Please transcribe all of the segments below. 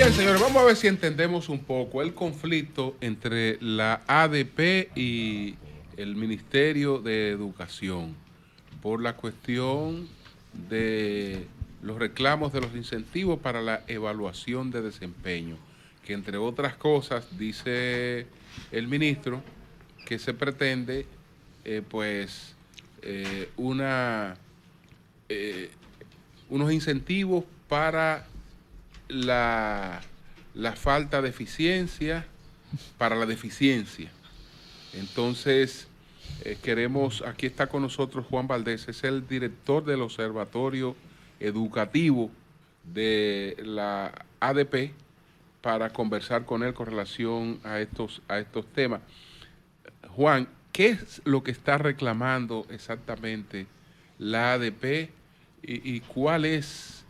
Bien, señores, vamos a ver si entendemos un poco el conflicto entre la ADP y el Ministerio de Educación por la cuestión de los reclamos de los incentivos para la evaluación de desempeño, que entre otras cosas dice el ministro que se pretende unos incentivos para la falta de eficiencia, para la deficiencia. Entonces, aquí está con nosotros Juan Valdés, es el director del Observatorio Educativo de la ADP, para conversar con él con relación a estos temas. Juan, ¿qué es lo que está reclamando exactamente la ADP y cuál es,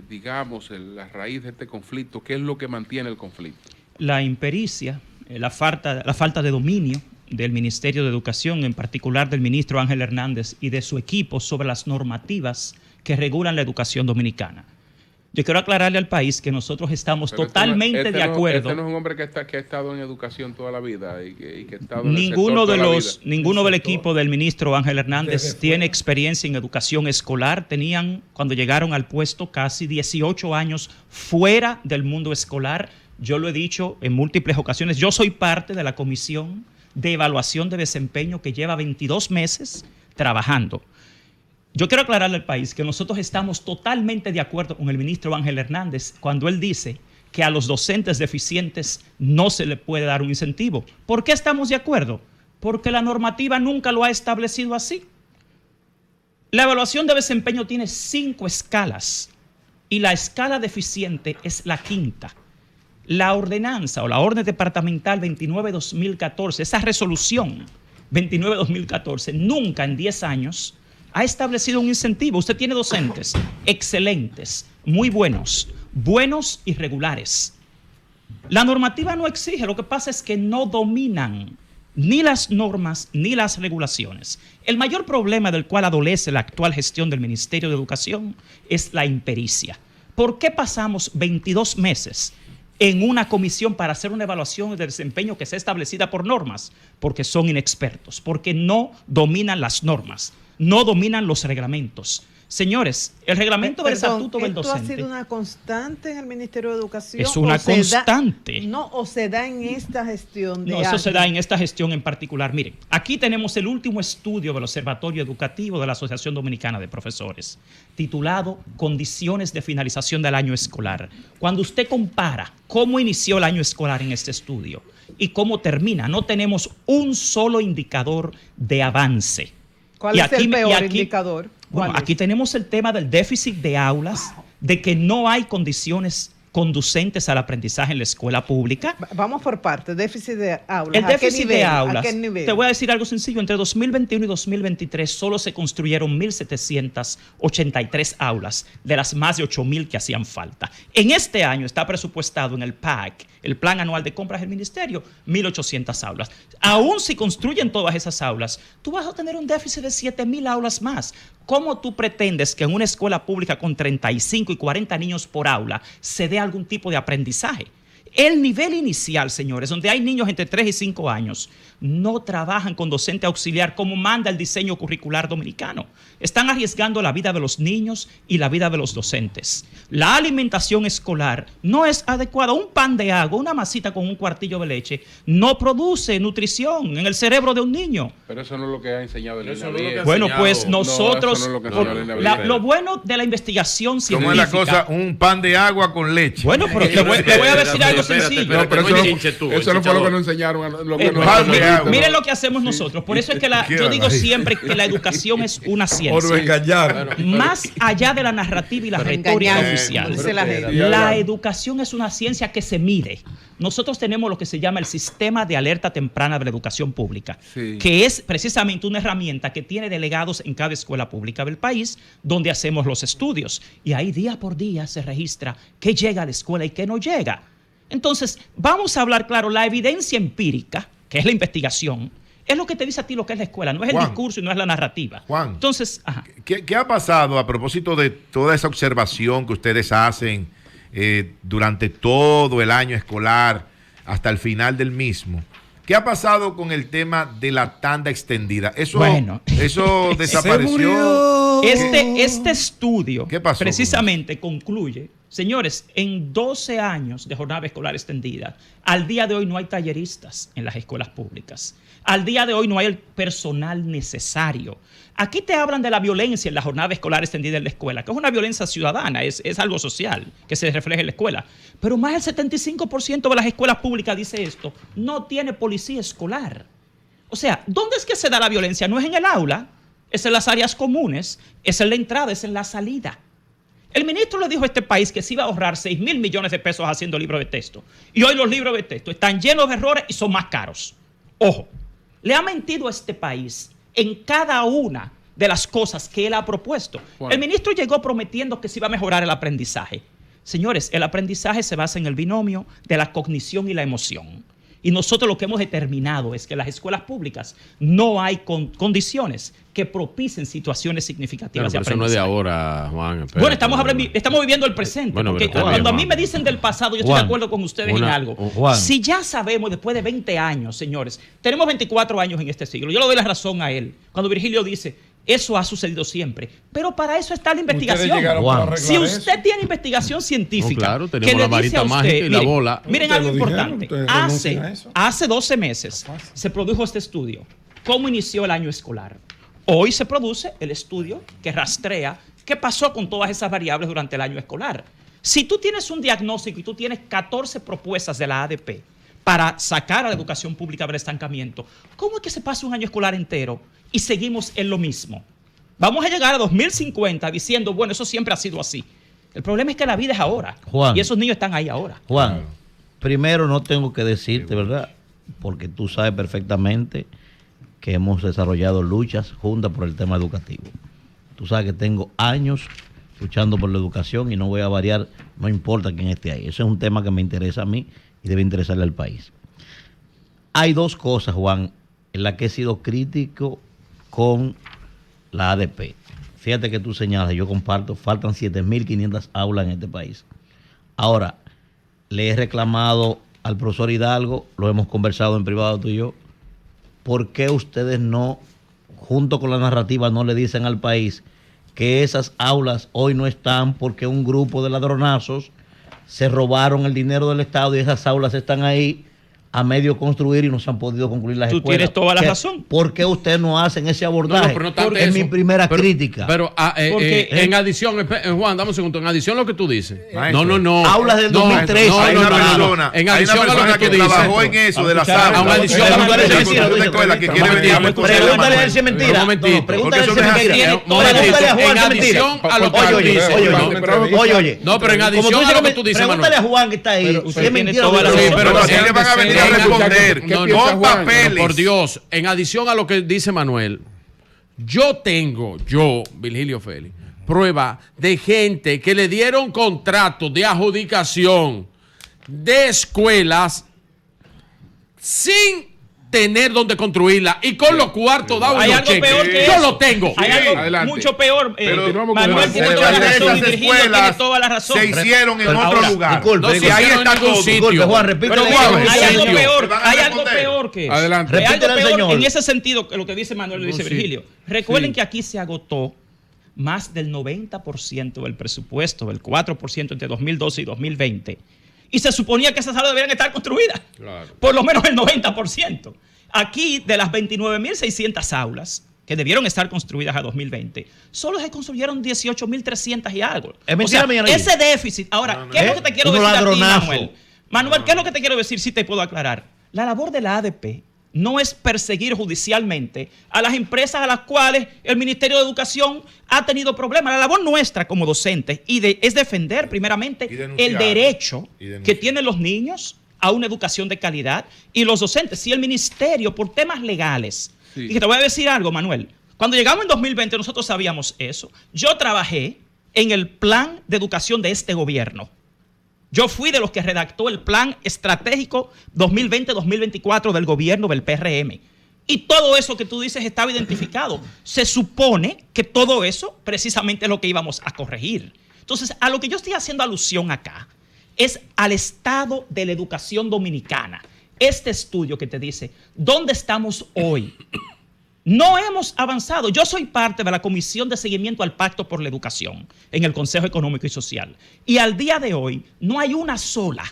digamos, la raíz de este conflicto? ¿Qué es lo que mantiene el conflicto? La impericia, la falta de dominio del Ministerio de Educación, en particular del ministro Ángel Hernández y de su equipo sobre las normativas que regulan la educación dominicana. Yo quiero aclararle al país que nosotros estamos totalmente de acuerdo. Este no es un hombre que ha estado en educación toda la vida y que ha estado ninguno del equipo del ministro Ángel Hernández tiene experiencia en educación escolar. Tenían, cuando llegaron al puesto, casi 18 años fuera del mundo escolar. Yo lo he dicho en múltiples ocasiones. Yo soy parte de la Comisión de Evaluación de Desempeño que lleva 22 meses trabajando. Yo quiero aclararle al país que nosotros estamos totalmente de acuerdo con el ministro Ángel Hernández cuando él dice que a los docentes deficientes no se le puede dar un incentivo. ¿Por qué estamos de acuerdo? Porque la normativa nunca lo ha establecido así. La evaluación de desempeño tiene 5 escalas y la escala deficiente es la 5ª. La ordenanza o la orden departamental 29-2014, esa resolución 29-2014, nunca en 10 años ha establecido un incentivo. Usted tiene docentes excelentes, muy buenos y regulares. La normativa no exige, lo que pasa es que no dominan ni las normas ni las regulaciones. El mayor problema del cual adolece la actual gestión del Ministerio de Educación es la impericia. ¿Por qué pasamos 22 meses en una comisión para hacer una evaluación de desempeño que sea establecida por normas? Porque son inexpertos, porque no dominan las normas, no dominan los reglamentos. Señores, el reglamento del estatuto del docente. ¿Esto ha sido una constante en el Ministerio de Educación? Es una constante. ¿O se da en esta gestión? No, eso se da en esta gestión en particular. Miren, aquí tenemos el último estudio del Observatorio Educativo de la Asociación Dominicana de Profesores, titulado Condiciones de finalización del año escolar. Cuando usted compara cómo inició el año escolar en este estudio y cómo termina, no tenemos un solo indicador de avance. ¿Cuál es el peor indicador? Bueno, aquí tenemos el tema del déficit de aulas, de que no hay condiciones conducentes al aprendizaje en la escuela pública. Vamos por partes, déficit de aulas. El déficit de aulas, ¿a qué nivel? Te voy a decir algo sencillo, entre 2021 y 2023 solo se construyeron 1.783 aulas de las más de 8.000 que hacían falta. En este año está presupuestado en el PAC, el Plan Anual de Compras del Ministerio, 1.800 aulas. Aún si construyen todas esas aulas, tú vas a tener un déficit de 7.000 aulas más. ¿Cómo tú pretendes que en una escuela pública con 35 y 40 niños por aula se dé algún tipo de aprendizaje? El nivel inicial, señores, donde hay niños entre 3 y 5 años, no trabajan con docente auxiliar como manda el diseño curricular dominicano. Están arriesgando la vida de los niños y la vida de los docentes. La alimentación escolar no es adecuada. Un pan de agua, una masita con un cuartillo de leche, no produce nutrición en el cerebro de un niño. Pero eso no es lo que ha enseñado el INAVIE. Bueno, pues nosotros, no, eso no es lo que enseñó el INAVIE. lo bueno de la investigación científica. ¿Cómo es la cosa? Un pan de agua con leche. Bueno, pero te voy a decir algo sencillo. No, pero eso no fue lo que nos enseñaron. Miren lo que hacemos nosotros. Por eso es que yo digo siempre que la educación es una ciencia. Por engañar. Más allá de la narrativa y la retórica oficial. La educación es una ciencia que se mide. Nosotros tenemos lo que se llama el sistema de alerta temprana de la educación pública, que es precisamente una herramienta que tiene delegados en cada escuela pública del país, donde hacemos los estudios. Y ahí día por día se registra qué llega a la escuela y qué no llega. Entonces, vamos a hablar claro, la evidencia empírica, que es la investigación, es lo que te dice a ti lo que es la escuela, no es el discurso y no es la narrativa. Juan, entonces, ¿qué ha pasado a propósito de toda esa observación que ustedes hacen durante todo el año escolar hasta el final del mismo. ¿Qué ha pasado con el tema de la tanda extendida? Eso desapareció. Este estudio ¿Qué pasó precisamente concluye, señores, en 12 años de jornada escolar extendida, al día de hoy no hay talleristas en las escuelas públicas. Al día de hoy no hay el personal necesario. Aquí te hablan de la violencia en la jornada escolar extendida en la escuela, que es una violencia ciudadana, es algo social que se refleja en la escuela. Pero más del 75% de las escuelas públicas, dice esto, no tiene policía escolar. O sea, ¿dónde es que se da la violencia? No es en el aula, es en las áreas comunes, es en la entrada, es en la salida. El ministro le dijo a este país que se iba a ahorrar 6,000 millones de pesos haciendo libros de texto. Y hoy los libros de texto están llenos de errores y son más caros. Ojo, le ha mentido a este país en cada una de las cosas que él ha propuesto. Bueno. El ministro llegó prometiendo que se iba a mejorar el aprendizaje. Señores, el aprendizaje se basa en el binomio de la cognición y la emoción. Y nosotros lo que hemos determinado es que en las escuelas públicas no hay condiciones que propicien situaciones significativas de aprendizaje. Eso no es de ahora, Juan. Bueno, estamos viviendo el presente. Bueno, porque cuando a mí me dicen del pasado, yo estoy de acuerdo con ustedes en algo. Si ya sabemos después de 20 años, señores, tenemos 24 años en este siglo. Yo le doy la razón a él. Cuando Virgilio dice, eso ha sucedido siempre. Pero para eso está la investigación. Si usted tiene investigación científica, claro, tenemos la varita mágica y la bola. Miren algo importante. Hace 12 meses se produjo este estudio. ¿Cómo inició el año escolar? Hoy se produce el estudio que rastrea qué pasó con todas esas variables durante el año escolar. Si tú tienes un diagnóstico y tú tienes 14 propuestas de la ADP para sacar a la educación pública del estancamiento, ¿cómo es que se pasa un año escolar entero y seguimos en lo mismo? Vamos a llegar a 2050 diciendo, bueno, eso siempre ha sido así. El problema es que la vida es ahora. Juan, y esos niños están ahí ahora. Juan, primero no tengo que decirte, ¿verdad? Porque tú sabes perfectamente que hemos desarrollado luchas juntas por el tema educativo. Tú sabes que tengo años luchando por la educación y no voy a variar, no importa quién esté ahí. Eso es un tema que me interesa a mí y debe interesarle al país. Hay dos cosas, Juan, en las que he sido crítico con la ADP. Fíjate que tú señalas, yo comparto, faltan 7.500 aulas en este país. Ahora, le he reclamado al profesor Hidalgo, lo hemos conversado en privado tú y yo, ¿por qué ustedes no, junto con la narrativa, no le dicen al país que esas aulas hoy no están porque un grupo de ladronazos se robaron el dinero del Estado y esas aulas están ahí a medio construir y no se han podido concluir las escuelas? Tú tienes toda la razón. ¿Por qué ustedes no hacen ese abordaje? Es mi primera crítica. Pero en adición, Juan, dame un segundo. En adición a lo que tú dices. Maestro, no. Aulas del 2003. Hay una persona, en adición a lo que tú dices. Trabajó en eso de las aulas. Pregúntale a él si es mentira. Pregúntale a Juan si es mentira. Oye. No, pero en adición a lo que tú dices, pregúntale a Juan que está ahí si es mentira. Pero así le van a venir a responder con papeles. Por Dios, en adición a lo que dice Manuel, yo, Virgilio Félix, prueba de gente que le dieron contratos de adjudicación de escuelas sin tener donde construirla y con los cuartos dados hay en algo los cheques. peor que yo eso. lo tengo. Hay algo mucho peor. Manuel tiene toda la razón y Virgilio tiene toda la razón. Se hicieron en otro lugar. Disculpe, si ahí está todo. Disculpe, Juan, repítele. Hay algo peor que eso. Adelante. Hay algo peor en ese sentido que lo que dice Manuel lo dice Virgilio. Recuerden que aquí se agotó más del 90% del presupuesto, del 4% entre 2012 y 2020. Y se suponía que esas aulas deberían estar construidas. Claro. Por lo menos el 90%. Aquí, de las 29.600 aulas que debieron estar construidas a 2020, solo se construyeron 18.300 y algo. Es mentira, ese déficit. Ahora, ¿qué es lo que te quiero decir a ti, Manuel? Manuel, ¿qué es lo que te quiero decir? Si te puedo aclarar. La labor de la ADP no es perseguir judicialmente a las empresas a las cuales el Ministerio de Educación ha tenido problemas. La labor nuestra como docentes es defender primeramente el derecho que tienen los niños a una educación de calidad y los docentes. Si el ministerio, por temas legales, y que te voy a decir algo, Manuel, cuando llegamos en 2020 nosotros sabíamos eso. Yo trabajé en el plan de educación de este gobierno. Yo fui de los que redactó el plan estratégico 2020-2024 del gobierno del PRM. Y todo eso que tú dices estaba identificado. Se supone que todo eso precisamente es lo que íbamos a corregir. Entonces, a lo que yo estoy haciendo alusión acá es al estado de la educación dominicana. Este estudio que te dice, ¿dónde estamos hoy? No hemos avanzado. Yo soy parte de la Comisión de Seguimiento al Pacto por la Educación en el Consejo Económico y Social. Y al día de hoy no hay una sola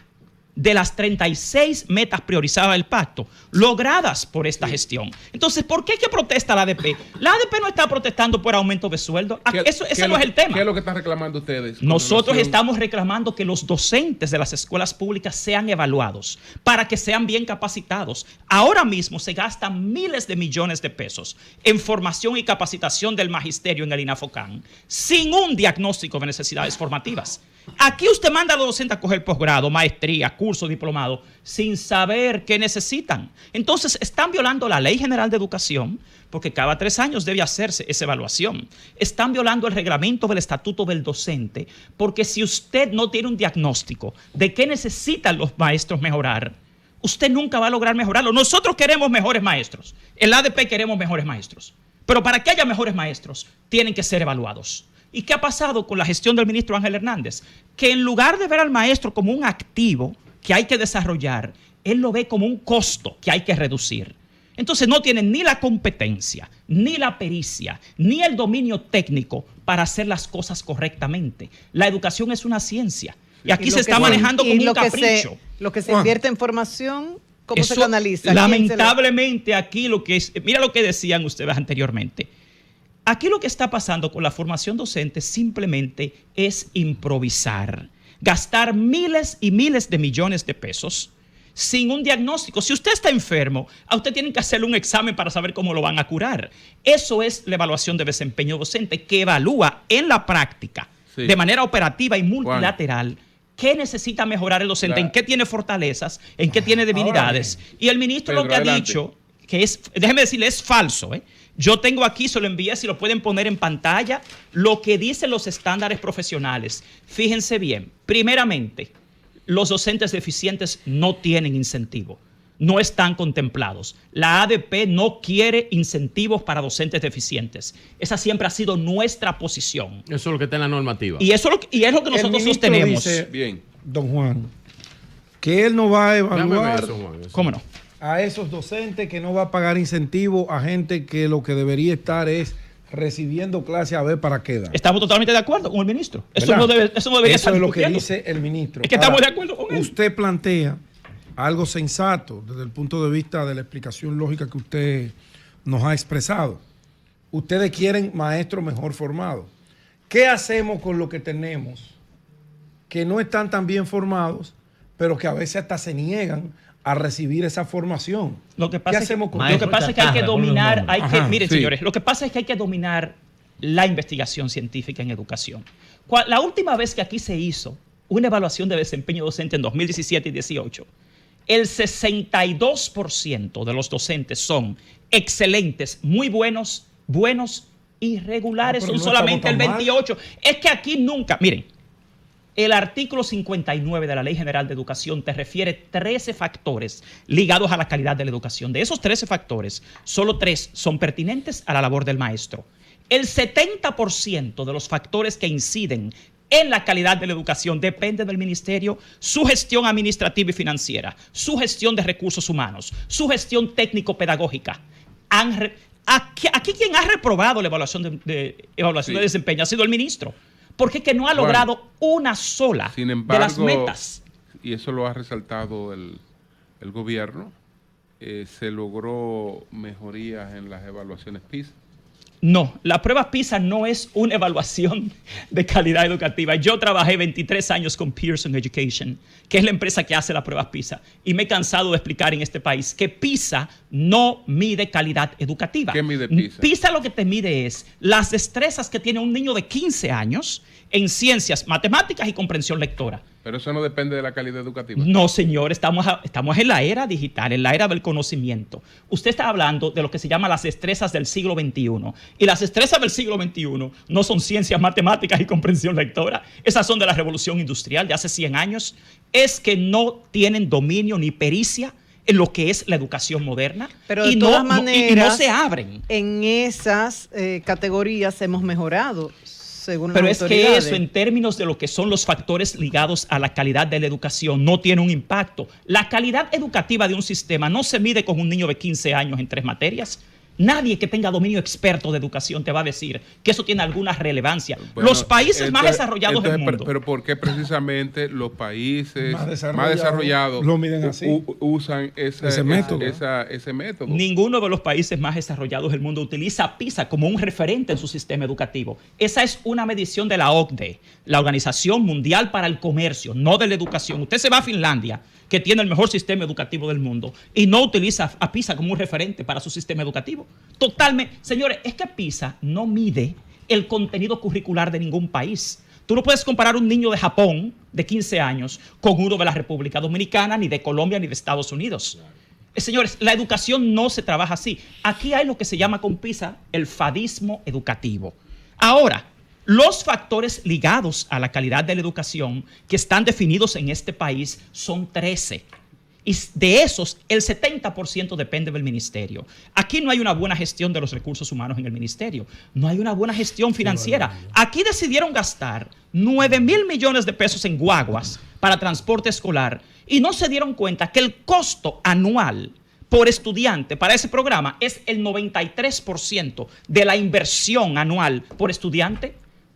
de las 36 metas priorizadas del pacto logradas por esta gestión. Entonces, ¿por qué que protesta la ADP? La ADP no está protestando por aumento de sueldo. Ese no es el tema. ¿Qué es lo que están reclamando ustedes? Nosotros estamos reclamando que los docentes de las escuelas públicas sean evaluados para que sean bien capacitados. Ahora mismo se gastan miles de millones de pesos en formación y capacitación del magisterio en el INAFOCAN sin un diagnóstico de necesidades formativas. Aquí usted manda a los docentes a coger posgrado, maestría, curso, diplomado, sin saber qué necesitan. Entonces, están violando la Ley General de Educación, porque cada 3 años debe hacerse esa evaluación. Están violando el reglamento del Estatuto del Docente, porque si usted no tiene un diagnóstico de qué necesitan los maestros mejorar, usted nunca va a lograr mejorarlo. Nosotros queremos mejores maestros. El ADP queremos mejores maestros. Pero para que haya mejores maestros, tienen que ser evaluados. ¿Y qué ha pasado con la gestión del ministro Ángel Hernández? Que en lugar de ver al maestro como un activo que hay que desarrollar, él lo ve como un costo que hay que reducir. Entonces no tienen ni la competencia, ni la pericia, ni el dominio técnico para hacer las cosas correctamente. La educación es una ciencia y aquí se está manejando como un capricho. Lo que se invierte en formación, ¿cómo se canaliza? Lamentablemente aquí lo que es, mira lo que decían ustedes anteriormente. Aquí lo que está pasando con la formación docente simplemente es improvisar, gastar miles y miles de millones de pesos sin un diagnóstico. Si usted está enfermo, a usted tienen que hacerle un examen para saber cómo lo van a curar. Eso es la evaluación de desempeño docente, que evalúa en la práctica, de manera operativa y multilateral, qué necesita mejorar el docente, en qué tiene fortalezas, en qué tiene debilidades. Y el ministro lo que ha dicho, que es, déjeme decirle, es falso, Yo tengo aquí, se lo envié, si lo pueden poner en pantalla, lo que dicen los estándares profesionales. Fíjense bien, primeramente, los docentes deficientes no tienen incentivo, no están contemplados. La ADP no quiere incentivos para docentes deficientes. Esa siempre ha sido nuestra posición. Eso es lo que está en la normativa. Y es lo que nosotros sostenemos. Dice, bien, don Juan, que él no va a evaluar ¿Cómo no? a esos docentes, que no va a pagar incentivos a gente que lo que debería estar es recibiendo clase a ver para qué da. Estamos totalmente de acuerdo con el ministro. Eso no debería estar es lo que discutiendo. dice el ministro. Es que estamos de acuerdo con él. Usted plantea algo sensato desde el punto de vista de la explicación lógica que usted nos ha expresado. Ustedes quieren maestros mejor formados. ¿Qué hacemos con lo que tenemos que no están tan bien formados, pero que a veces hasta se niegan a recibir esa formación? Lo que pasa ¿Qué hacemos con lo que pasa es que hay que dominar, miren, sí, señores, lo que pasa es que hay que dominar la investigación científica en educación. La última vez que aquí se hizo una evaluación de desempeño docente en 2017 y 2018, el 62% de los docentes son excelentes, muy buenos y regulares, son solamente el 28%. Es que aquí nunca, miren, el artículo 59 de la Ley General de Educación te refiere 13 factores ligados a la calidad de la educación. De esos 13 factores, solo 3 son pertinentes a la labor del maestro. El 70% de los factores que inciden en la calidad de la educación depende del ministerio, su gestión administrativa y financiera, su gestión de recursos humanos, su gestión técnico-pedagógica. Aquí quien ha reprobado la evaluación de desempeño ha sido el ministro. Porque es que no ha logrado una sola sin embargo, de las metas. Y eso lo ha resaltado el gobierno, se logró mejorías en las evaluaciones PISA. No, la prueba PISA no es una evaluación de calidad educativa. Yo trabajé 23 años con Pearson Education, que es la empresa que hace las pruebas PISA, y me he cansado de explicar en este país que PISA no mide calidad educativa. ¿Qué mide PISA? PISA lo que te mide es las destrezas que tiene un niño de 15 años en ciencias, matemáticas y comprensión lectora. Pero eso no depende de la calidad educativa. No, señor, estamos en la era digital, en la era del conocimiento. Usted está hablando de lo que se llama las destrezas del siglo XXI. Y las destrezas del siglo XXI no son ciencias, matemáticas y comprensión lectora. Esas son de la revolución industrial de hace 100 años. Es que no tienen dominio ni pericia en lo que es la educación moderna. Pero de todas maneras, no se abren. En esas categorías hemos mejorado. según Pero las es que autoridades. eso, en términos de lo que son los factores ligados a la calidad de la educación, no tiene un impacto. La calidad educativa de un sistema no se mide con un niño de 15 años en 3 materias. Nadie que tenga dominio experto de educación te va a decir que eso tiene alguna relevancia. Bueno, Los países más entonces- desarrollados del entonces, mundo. Pero ¿por qué precisamente los países Más más desarrollados desarrollados lo miden así? usan Ese método. ese método? Ninguno de los países más desarrollados del mundo utiliza PISA como un referente en su sistema educativo. Esa es una medición de la OCDE, la Organización Mundial para el Comercio, no de la educación. Usted se va a Finlandia, que tiene el mejor sistema educativo del mundo, y no utiliza a PISA como un referente para su sistema educativo. Totalmente. Señores, es que PISA no mide el contenido curricular de ningún país. Tú no puedes comparar un niño de Japón de 15 años con uno de la República Dominicana, ni de Colombia, ni de Estados Unidos. Señores, la educación no se trabaja así. Aquí hay lo que se llama con PISA el fadismo educativo. Ahora, los factores ligados a la calidad de la educación que están definidos en este país son 13. Y de esos, el 70% depende del ministerio. Aquí no hay una buena gestión de los recursos humanos en el ministerio. No hay una buena gestión financiera. Aquí decidieron gastar 9,000 millones de pesos en guaguas para transporte escolar y no se dieron cuenta que el costo anual por estudiante para ese programa es el 93% de la inversión anual por estudiante.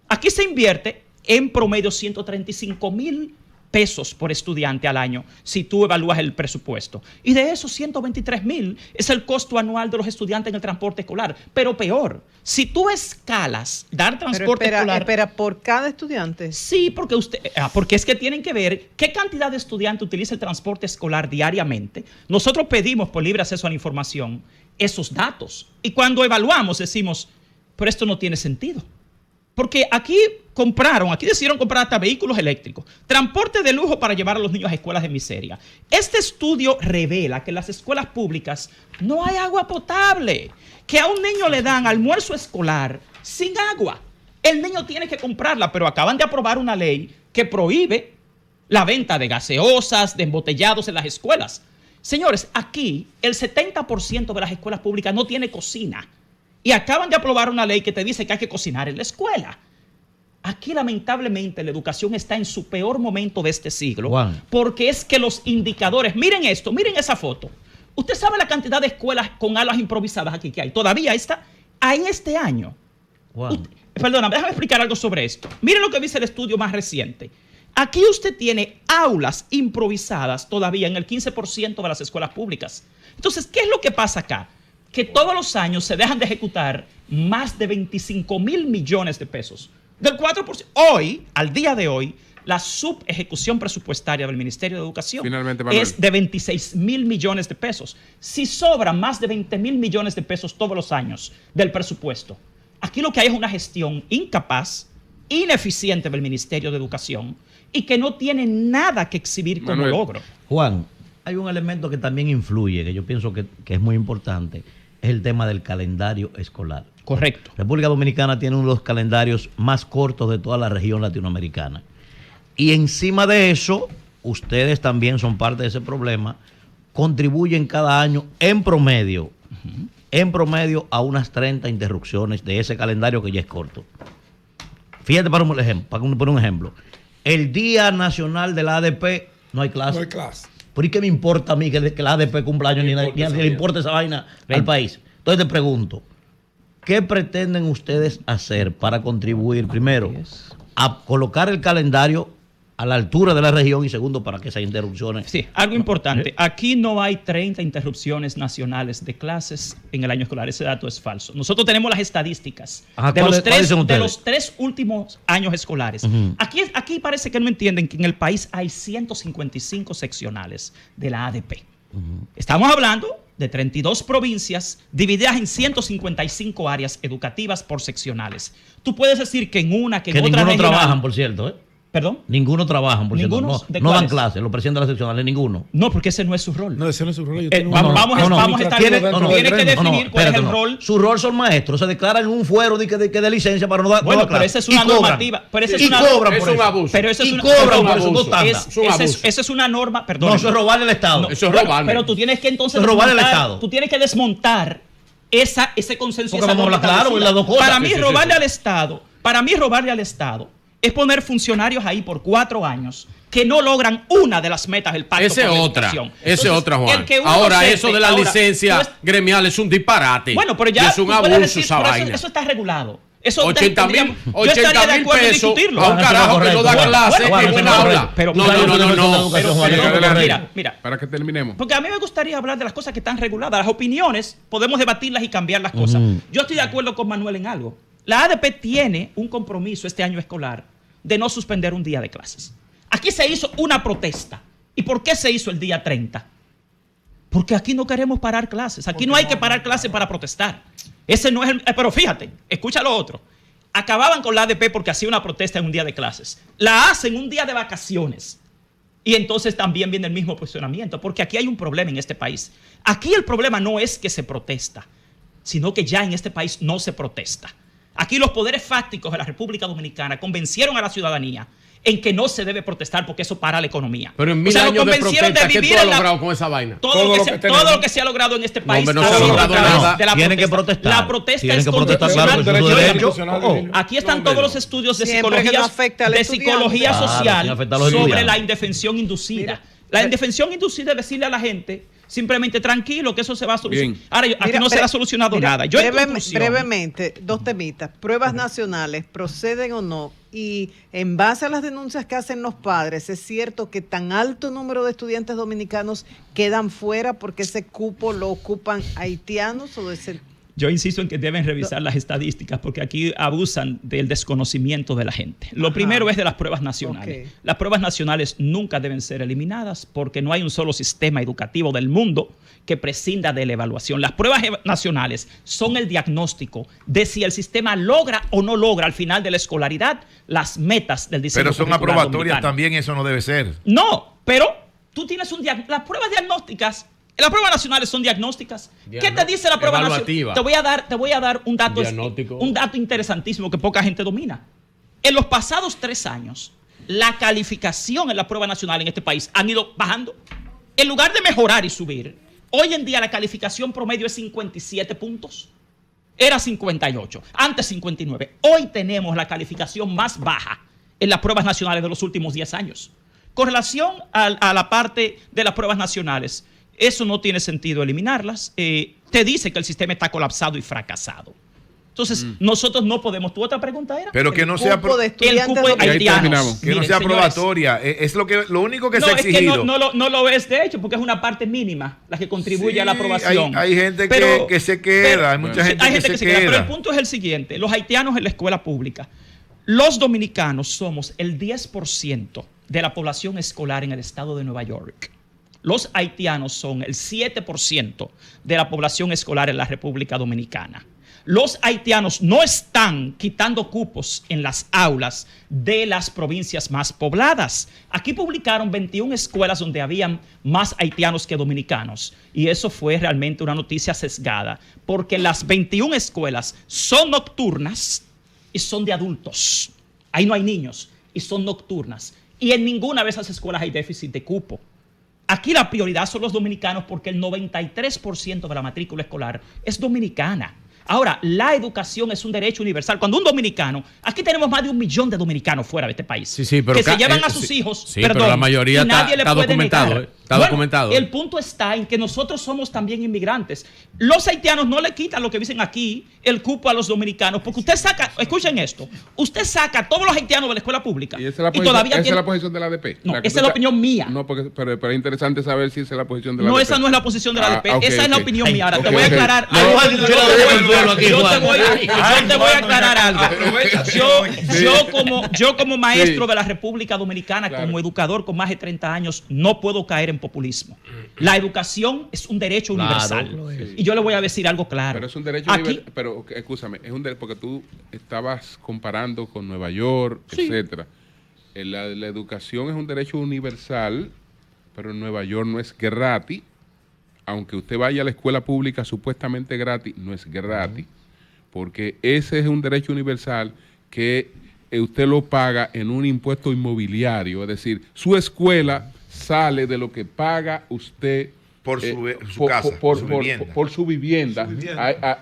Aquí se invierte en promedio 135,000 pesos por estudiante al año si tú evalúas el presupuesto. Y de esos 123,000 es el costo anual de los estudiantes en el transporte escolar. Pero peor, si tú escalas dar Pero transporte escolar... espera, por cada estudiante. Sí, porque es que tienen que ver qué cantidad de estudiantes utiliza el transporte escolar diariamente. Nosotros pedimos por libre acceso a la información esos datos. Y cuando evaluamos decimos, pero esto no tiene sentido. Porque aquí decidieron comprar hasta vehículos eléctricos, transporte de lujo para llevar a los niños a escuelas de miseria. Este estudio revela que en las escuelas públicas no hay agua potable, que a un niño le dan almuerzo escolar sin agua. El niño tiene que comprarla, pero acaban de aprobar una ley que prohíbe la venta de gaseosas, de embotellados en las escuelas. Señores, aquí el 70% de las escuelas públicas no tiene cocina. Y acaban de aprobar una ley que te dice que hay que cocinar en la escuela. Aquí, lamentablemente, la educación está en su peor momento de este siglo. Juan. Porque es que los indicadores... Miren esto, miren esa foto. Usted sabe la cantidad de escuelas con aulas improvisadas aquí que hay. Todavía está en este año. Juan. Perdona, déjame explicar algo sobre esto. Miren lo que dice el estudio más reciente. Aquí usted tiene aulas improvisadas todavía en el 15% de las escuelas públicas. Entonces, ¿qué es lo que pasa acá? Que todos los años se dejan de ejecutar más de 25,000 millones de pesos. Del 4%. Hoy, al día de hoy, la subejecución presupuestaria del Ministerio de Educación Finalmente, Manuel, es de 26,000 millones de pesos. Si sobran más de 20,000 millones de pesos todos los años del presupuesto, aquí lo que hay es una gestión incapaz, ineficiente del Ministerio de Educación y que no tiene nada que exhibir como Manuel. logro. Juan, hay un elemento que también influye, que yo pienso que es muy importante, es el tema del calendario escolar. Correcto. República Dominicana tiene uno de los calendarios más cortos de toda la región latinoamericana. Y encima de eso, ustedes también son parte de ese problema, contribuyen cada año en promedio a unas 30 interrupciones de ese calendario que ya es corto. Fíjate para poner un ejemplo. El Día Nacional de la ADP no hay clase. No hay clase. ¿Por qué me importa a mí que la ADP cumpla años ni le importa esa vaina al país? Entonces te pregunto, ¿qué pretenden ustedes hacer para contribuir, primero, a colocar el calendario a la altura de la región y segundo, para que esas interrupciones... Sí, algo importante. Aquí no hay 30 interrupciones nacionales de clases en el año escolar. Ese dato es falso. Nosotros tenemos las estadísticas de los tres últimos años escolares. Aquí parece que no entienden que en el país hay 155 seccionales de la ADP. Estamos hablando de 32 provincias divididas en 155 áreas educativas por seccionales. Tú puedes decir que en una, que en otra ninguno regional... trabajan, por cierto, ¿eh? ¿Perdón? Ninguno trabajan, por cierto. ¿Ninguno? ¿De No dan cuáles? clases, los presidentes de las seccionales, ninguno. No, porque ese no es su rol. No, ese no es su rol. Vamos a estar... Tiene que definir cuál es el rol. Su rol son maestros, se declaran en un fuero de licencia para no dar Bueno, no dar pero clases. esa es una normativa. Pero esa es una cobran es por un eso. abuso. Pero eso es Y una, cobran perdón, por eso, no tanda. esa es una norma, perdón. No, eso es robarle al Estado. No, Eso es bueno, robarle. pero tú tienes que entonces Eso es robarle al desmontar, Estado. tú tienes que desmontar ese consenso. y Porque esa vamos a hablar norma claro, establecida. las dos cosas. Para mí, Sí, sí, robarle sí. al Estado Para mí, robarle al Estado es poner funcionarios ahí por 4 años que no logran una de las metas del pacto Esa es por la otra. educación. Esa es Entonces, otra, Juan. el que uno Ahora, acepte- eso de la ahora, licencia tú es- gremial es un disparate. Bueno, pero Y ya es un tú puedes abuso decir, esa pero vaina. eso está regulado. Eso 80,000 yo estaría de acuerdo en pesos discutirlo. a un carajo que no da Bueno, clase bueno, en bueno, una bueno, aula. pero- No, pero- no, no, no. Educación, Pero, Adelante. mira, Para que terminemos. porque a mí me gustaría hablar de las cosas que están reguladas. Las opiniones, podemos debatirlas y cambiar las cosas. Yo estoy de acuerdo con Manuel en algo. La ADP tiene un compromiso este año escolar de no suspender un día de clases. Aquí se hizo una protesta. ¿Y por qué se hizo el día 30? Porque aquí no queremos parar clases. Aquí no hay que parar clases para protestar. Ese no es el... Pero fíjate, escucha lo otro. Acababan con la ADP porque hacía una protesta en un día de clases. La hacen un día de vacaciones. Y entonces también viene el mismo posicionamiento. Porque aquí hay un problema en este país. Aquí el problema no es que se protesta, sino que ya en este país no se protesta. Aquí los poderes fácticos de la República Dominicana convencieron a la ciudadanía en que no se debe protestar porque eso para la economía. Pero en O 1000 sea, lo años de convencieron protesta, ¿qué vivir tú has en la- logrado con esa vaina? todo lo que se ha logrado en este país hombre, no ha se ha sido logrado a través nada. de la Tienen que protesta. protestar. La protesta Tienen es que protestar, constitucional. claro, es su derecho. Constitucional. Aquí están todos los estudios de Siempre que psicología, no afecte al de estudiante. psicología Claro, social sin afectar a los sobre estudiantes. la indefensión inducida. La indefensión inducida es decirle a la gente simplemente tranquilo que eso se va a solucionar. Bien. Ahora, aquí Mira, no se ha solucionado mira, nada. Yo en conclusión- brevemente, 2 temitas. Pruebas nacionales, ¿proceden o no? Y en base a las denuncias que hacen los padres, ¿es cierto que tan alto número de estudiantes dominicanos quedan fuera porque ese cupo lo ocupan haitianos o de ese... Yo insisto en que deben revisar las estadísticas porque aquí abusan del desconocimiento de la gente. Lo primero es de las pruebas nacionales. Ok. Las pruebas nacionales nunca deben ser eliminadas porque no hay un solo sistema educativo del mundo que prescinda de la evaluación. Las pruebas nacionales son el diagnóstico de si el sistema logra o no logra al final de la escolaridad las metas del diseño Pero son curricular aprobatorias dominicano. también, eso no debe ser. No, pero tú tienes las pruebas diagnósticas, las pruebas nacionales son diagnósticas. ¿Qué te dice la prueba Evaluativa. nacional? Te voy a dar un dato, Diagnóstico. un dato interesantísimo que poca gente domina. En los pasados 3 años, la calificación en la prueba nacional en este país han ido bajando. En lugar de mejorar y subir, hoy en día la calificación promedio es 57 puntos. Era 58, antes 59. Hoy tenemos la calificación más baja en las pruebas nacionales de los últimos 10 años. Con relación a la parte de las pruebas nacionales, eso no tiene sentido eliminarlas. Te dice que el sistema está colapsado y fracasado. Entonces, nosotros no podemos. ¿Tu otra pregunta era? Pero que no sea cupo de El estudiantes cupo de Y ahí haitianos. terminamos. que no Miren, sea señores, probatoria. Es lo único que no, se ha es que exigido. no lo es de hecho, porque es una parte mínima la que contribuye Sí, a la aprobación. hay gente Pero- que se queda, hay mucha gente que se Pero el queda. punto es el siguiente: los haitianos en la escuela pública, los dominicanos somos el 10% de la población escolar en el estado de Nueva York. Los haitianos son el 7% de la población escolar en la República Dominicana. Los haitianos no están quitando cupos en las aulas de las provincias más pobladas. Aquí publicaron 21 escuelas donde habían más haitianos que dominicanos. Y eso fue realmente una noticia sesgada, porque las 21 escuelas son nocturnas y son de adultos. Ahí no hay niños y son nocturnas. Y en ninguna de esas escuelas hay déficit de cupo. Aquí la prioridad son los dominicanos porque el 93% de la matrícula escolar es dominicana. Ahora, la educación es un derecho universal. Cuando un dominicano, aquí tenemos más de 1 millón de dominicanos fuera de este país, Sí, pero que se llevan a sí, sus hijos, sí, pero la mayoría y nadie está le puede documentado, negar. está documentado. El punto está en que nosotros somos también inmigrantes. Los haitianos no le quitan lo que dicen aquí, el cupo a los dominicanos, porque usted saca, escuchen esto, usted saca a todos los haitianos de la escuela pública Y esa es la y posición, todavía esa es tiene... la posición de la ADP. No, La que esa tú es la estás- opinión mía. No, pero es interesante saber si esa es la posición de la No, ADP. esa no es la posición de la ADP, ok, esa es la ok. opinión mía. Ahora, Ok, te voy a ok. aclarar. No, algo. Juan, Yo tú te no voy- debes el duelo aquí, yo te Juan. voy a aclarar algo. Yo como maestro Sí. de la República Dominicana, Claro. como educador con más de 30 años, no puedo caer en populismo. La educación es un derecho Claro, universal. lo es. Y yo le voy a decir algo claro. Pero es un derecho Aquí, universal. Pero, escúchame, es un derecho porque tú estabas comparando con Nueva York, Sí. etcétera. La educación es un derecho universal, pero en Nueva York no es gratis. Aunque usted vaya a la escuela pública supuestamente gratis, no es gratis. Porque ese es un derecho universal que usted lo paga en un impuesto inmobiliario. Es decir, su escuela sale de lo que paga usted por su casa, por su vivienda. Por su vivienda.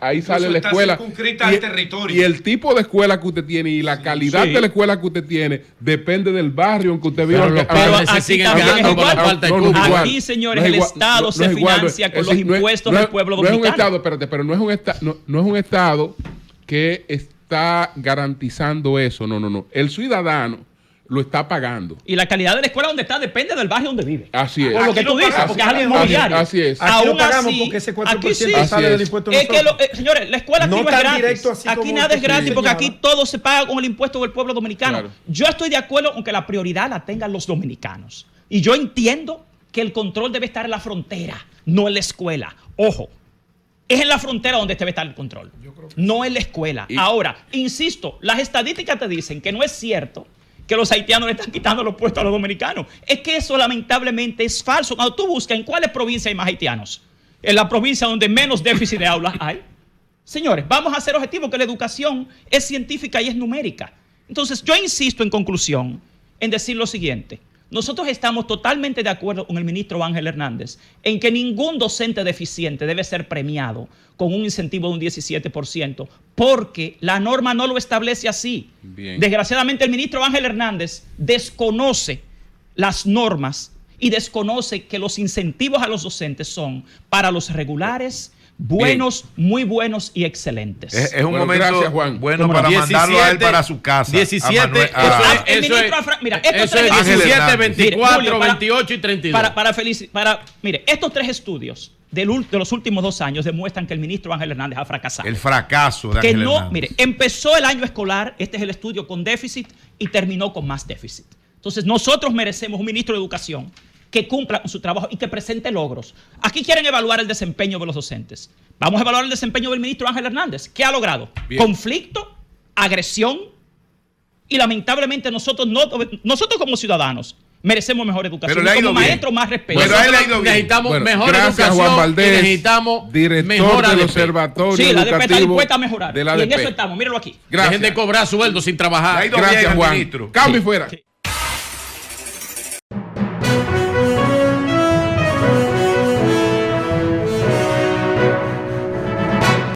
Ahí sale Eso la está escuela. circunscrita al territorio. Y el tipo de escuela que usted tiene y la calidad de la escuela que usted tiene depende del barrio en que usted vive. Pero los padres se siguen quejando por la falta de cupos. Aquí, señores, el Estado se financia con los impuestos del pueblo dominicano. No es un Estado, espérate, pero no es un Estado que está garantizando eso. No. El ciudadano lo está pagando. Y la calidad de la escuela donde está depende del barrio donde vive. Así es. Por lo que tú dices, porque es algo inmobiliario. Así es. Aquí lo Aún pagamos así, porque ese 4% aquí sí. sale del impuesto de Es que, nosotros. señores, la escuela aquí No no es tan gratis. directo así Aquí como nada es usted gratis porque señala. aquí todo se paga con el impuesto del pueblo dominicano. Claro. Yo estoy de acuerdo con que la prioridad la tengan los dominicanos. Y yo entiendo que el control debe estar en la frontera, no en la escuela. Ojo, es en la frontera donde debe estar el control, no en la escuela. Ahora, insisto, las estadísticas te dicen que no es cierto que los haitianos le están quitando los puestos a los dominicanos. Es que eso lamentablemente es falso. Cuando tú buscas en cuáles provincias hay más haitianos, en la provincia donde menos déficit de aulas hay. Señores, vamos a ser objetivos que la educación es científica y es numérica. Entonces, yo insisto en conclusión en decir lo siguiente. Nosotros estamos totalmente de acuerdo con el ministro Ángel Hernández en que ningún docente deficiente debe ser premiado con un incentivo de un 17%, porque la norma no lo establece así. Bien. Desgraciadamente, el ministro Ángel Hernández desconoce las normas y desconoce que los incentivos a los docentes son para los regulares, buenos, muy buenos y excelentes. Es un Bueno, momento gracias, Juan. bueno ¿Cómo no? para mandarlo a él para su casa. 17, a Manuel- el eso ministro mira, estos eso es tres- 17, Ángel 24, Julio, para- 28 y 32. Mire, estos tres estudios de los últimos 2 años demuestran que el ministro Ángel Hernández ha fracasado. el fracaso de Que Ángel no, Hernández. mire, empezó el año escolar, este es el estudio con déficit, y terminó con más déficit. Entonces, nosotros merecemos un ministro de Educación que cumpla con su trabajo y que presente logros. Aquí quieren evaluar el desempeño de los docentes. Vamos a evaluar el desempeño del ministro Ángel Hernández. ¿Qué ha logrado? Bien. Conflicto, agresión, y lamentablemente nosotros como ciudadanos merecemos mejor educación. Pero le ha Y como ido bien. maestro, más respeto. Pero a él le ha Nosotros ido bien. necesitamos Bueno, mejor gracias, educación Juan Valdés, y necesitamos director mejor del ADP. Observatorio Sí, la ADP está Educativo dispuesta a mejorar. de la Y en ADP. eso estamos, míralo aquí. Gracias. Dejen de cobrar sueldo sin trabajar. Le ha ido bien Gracias, al Juan. ministro. Cambio y fuera. Sí.